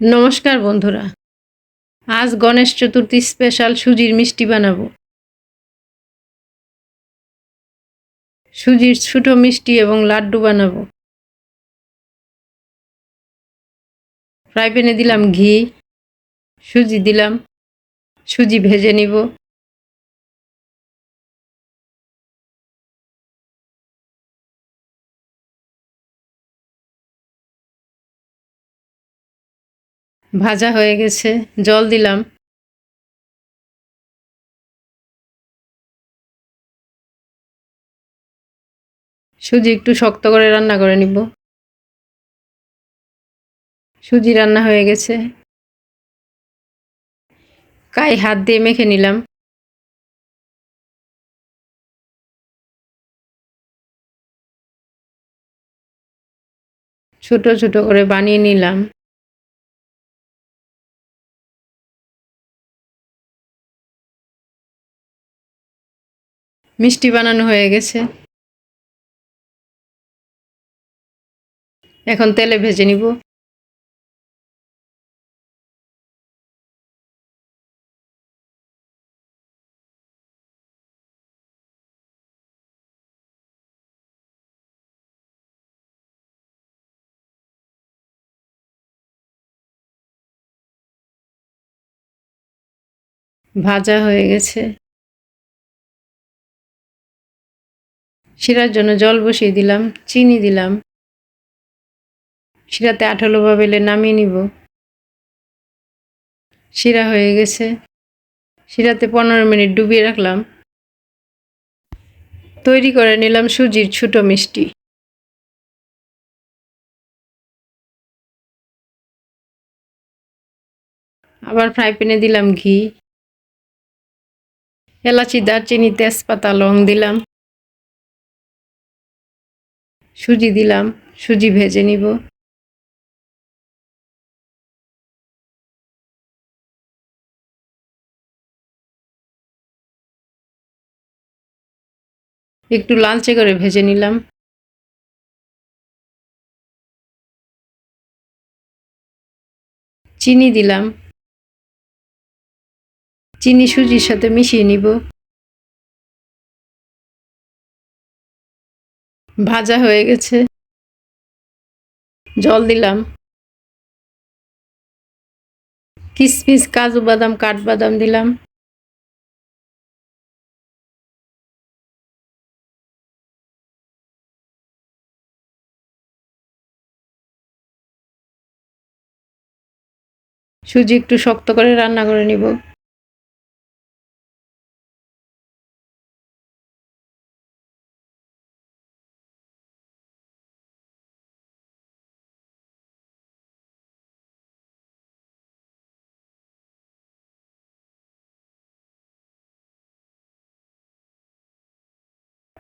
নমস্কার বন্ধুরা। আজ গণেশ চতুর্থী স্পেশাল সুজির মিষ্টি বানাবো। সুজির ছোট মিষ্টি এবং লাড্ডু বানাবো। ফ্রাই প্যানে দিলাম ঘি, সুজি দিলাম, সুজি ভেজে নিব। ভাজা হয়ে গেছে, জল দিলাম। সুজি একটু শক্ত করে রান্না করে নিব। সুজি রান্না হয়ে গেছে, গায়ে হাত দিয়ে মেখে নিলাম। ছোট ছোট করে বানিয়ে নিলাম। মিষ্টি বানানো হয়ে গেছে, এখন তেলে ভেজে নিব। ভাজা হয়ে গেছে, শিরার জন্য জল বসিয়ে দিলাম, চিনি দিলাম। শিরাতে আঠালো ভাব এলে নামিয়ে নিব। শিরা হয়ে গেছে, শিরাতে 15 মিনিট ডুবিয়ে রাখলাম। তৈরি করে নিলাম সুজির ছোট মিষ্টি। আবার ফ্রাই প্যানে দিলাম ঘি, এলাচি, দারচিনি, তেজপাতা, লং দিলাম। সুজি দিলাম, সুজি ভেজে নিব। একটু লালচে করে ভেজে নিলাম। চিনি দিলাম, চিনি সুজির সাথে মিশিয়ে নিব। ভাজা হয়ে গেছে, জল দিলাম। কিশমিশ, কাজু বাদাম, কাঠবাদাম দিলাম। সুজি একটু শক্ত করে রান্না করে নিব।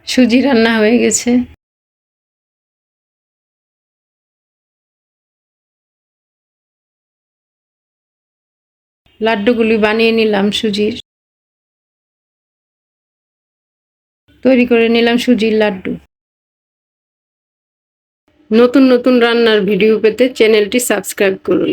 সুজি রান্না হয়ে গেছে, লাড্ডুগুলি বানিয়ে নিলাম সুজির। তৈরি করে নিলাম সুজির লাড্ডু। নতুন নতুন রান্নার ভিডিও পেতে চ্যানেলটি সাবস্ক্রাইব করুন।